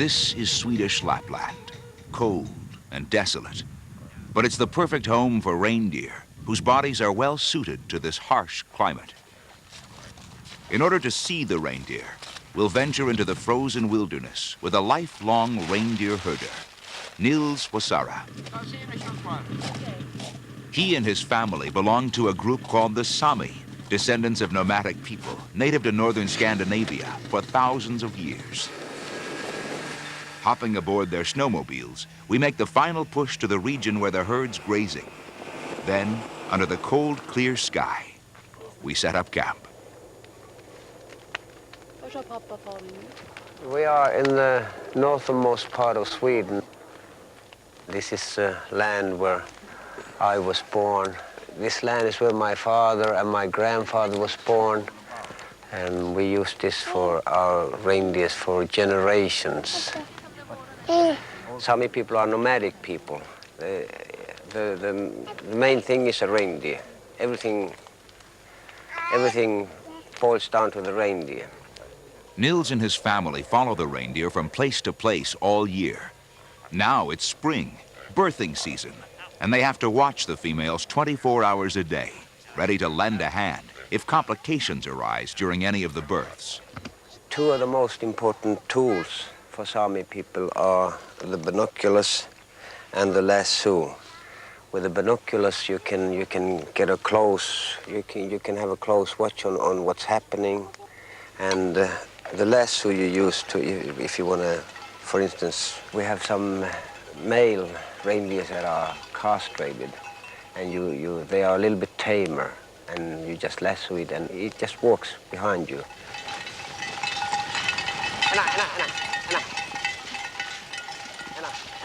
This is Swedish Lapland, cold and desolate. But it's the perfect home for reindeer, whose bodies are well suited to this harsh climate. In order to see the reindeer, we'll venture into the frozen wilderness with a lifelong reindeer herder, Nils Wasara. He and his family belong to a group called the Sami, descendants of nomadic people, native to northern Scandinavia for thousands of years. Hopping aboard their snowmobiles, we make the final push to the region where the herd's grazing. Then, under the cold, clear sky, we set up camp. We are in the northernmost part of Sweden. This is the land where I was born. This land is where my father and my grandfather was born. And we used this for our reindeers for generations. Sami people are nomadic people. The main thing is a reindeer. Everything boils down to the reindeer. Nils and his family follow the reindeer from place to place all year. Now it's spring, birthing season, and they have to watch the females 24 hours a day, ready to lend a hand if complications arise during any of the births. Two of the most important tools for Sami people are the binoculars and the lasso. With the binoculars, you can get a close, you can have a close watch on what's happening, and the lasso you use to, if you want to, for instance, we have some male reindeers that are castrated, and they are a little bit tamer, and you just lasso it, and it just walks behind you.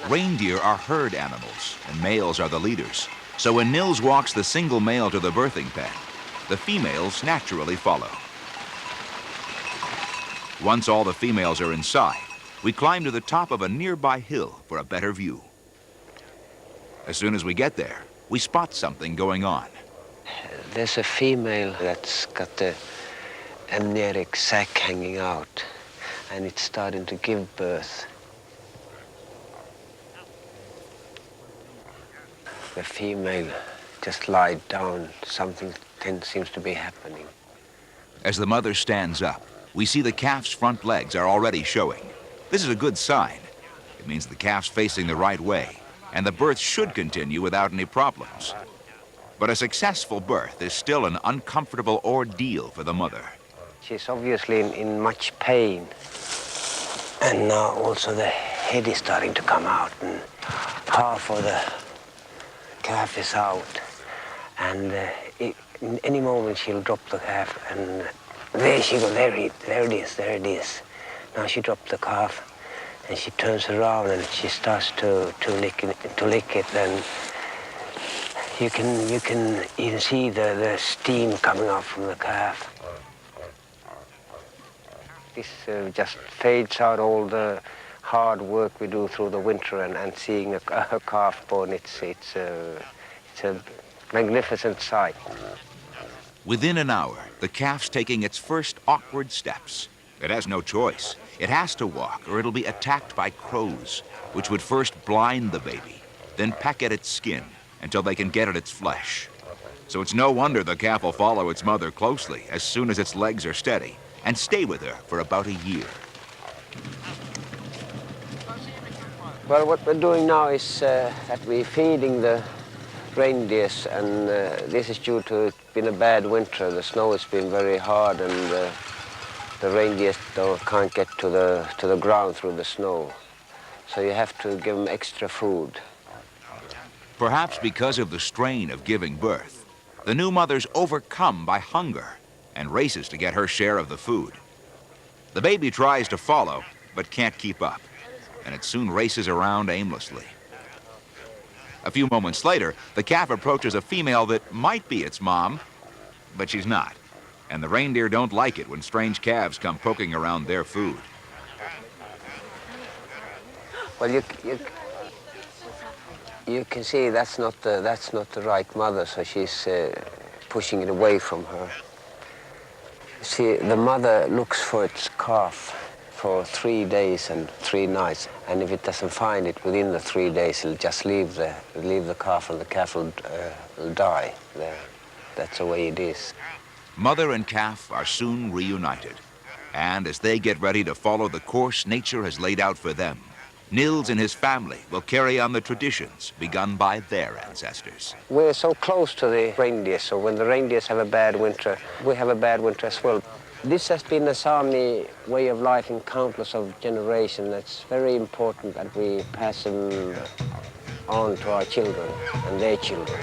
Reindeer are herd animals, and males are the leaders. So when Nils walks the single male to the birthing pen, the females naturally follow. Once all the females are inside, we climb to the top of a nearby hill for a better view. As soon as we get there, we spot something going on. There's a female that's got the amniotic sac hanging out, and it's starting to give birth. The female just lied down. Something seems to be happening. As the mother stands up, we see the calf's front legs are already showing. This is a good sign. It means the calf's facing the right way, and the birth should continue without any problems. But a successful birth is still an uncomfortable ordeal for the mother. She's obviously in much pain. And now also the head is starting to come out, and half of the calf is out. And in any moment she'll drop the calf, and there she goes, there it is. Now she dropped the calf, and she turns around and she starts to lick it, and you can even see the steam coming out from the calf. This just fades out all the hard work we do through the winter, and seeing a calf born, it's a magnificent sight. Within an hour, the calf's taking its first awkward steps. It has no choice. It has to walk, or it'll be attacked by crows, which would first blind the baby, then peck at its skin until they can get at its flesh. So it's no wonder the calf will follow its mother closely as soon as its legs are steady, and stay with her for about a year. Well, what we're doing now is that we're feeding the reindeers, and this is due to it's been a bad winter. The snow has been very hard, and the reindeers can't get to the ground through the snow. So you have to give them extra food. Perhaps because of the strain of giving birth, the new mother's overcome by hunger and races to get her share of the food. The baby tries to follow, but can't keep up, and it soon races around aimlessly. A few moments later, the calf approaches a female that might be its mom, but she's not. And the reindeer don't like it when strange calves come poking around their food. Well, you can see that's not the right mother, so she's pushing it away from her. See, the mother looks for its calf for 3 days and 3 nights. And if it doesn't find it within the 3 days, it'll just leave the calf, and the calf will die there. That's the way it is. Mother and calf are soon reunited. And as they get ready to follow the course nature has laid out for them, Nils and his family will carry on the traditions begun by their ancestors. We're so close to the reindeer, so when the reindeers have a bad winter, we have a bad winter as well. This has been a Sami way of life in countless of generations. It's very important that we pass them on to our children and their children.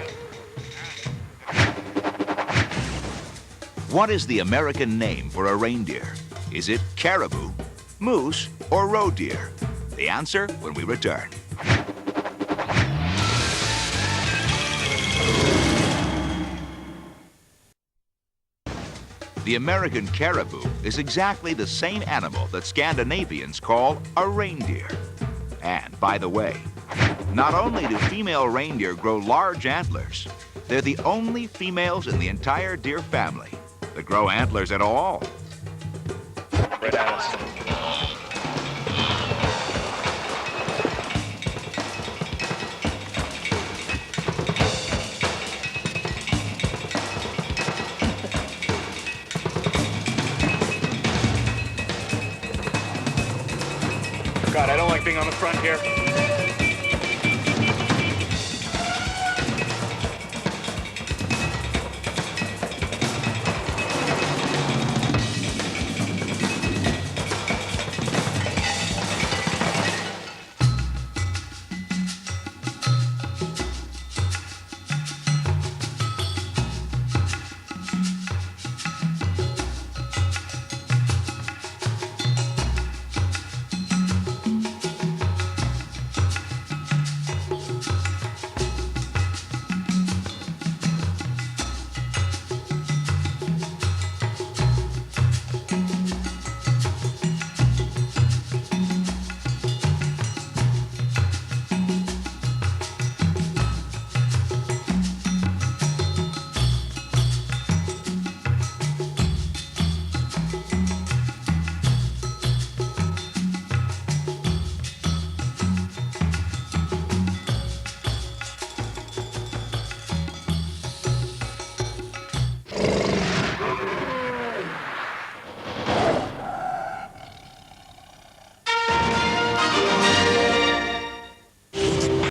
What is the American name for a reindeer? Is it caribou, moose, or roe deer? The answer when we return. The American caribou is exactly the same animal that Scandinavians call a reindeer. And by the way, not only do female reindeer grow large antlers, they're the only females in the entire deer family that grow antlers at all. Right at us. God, I don't like being on the front here.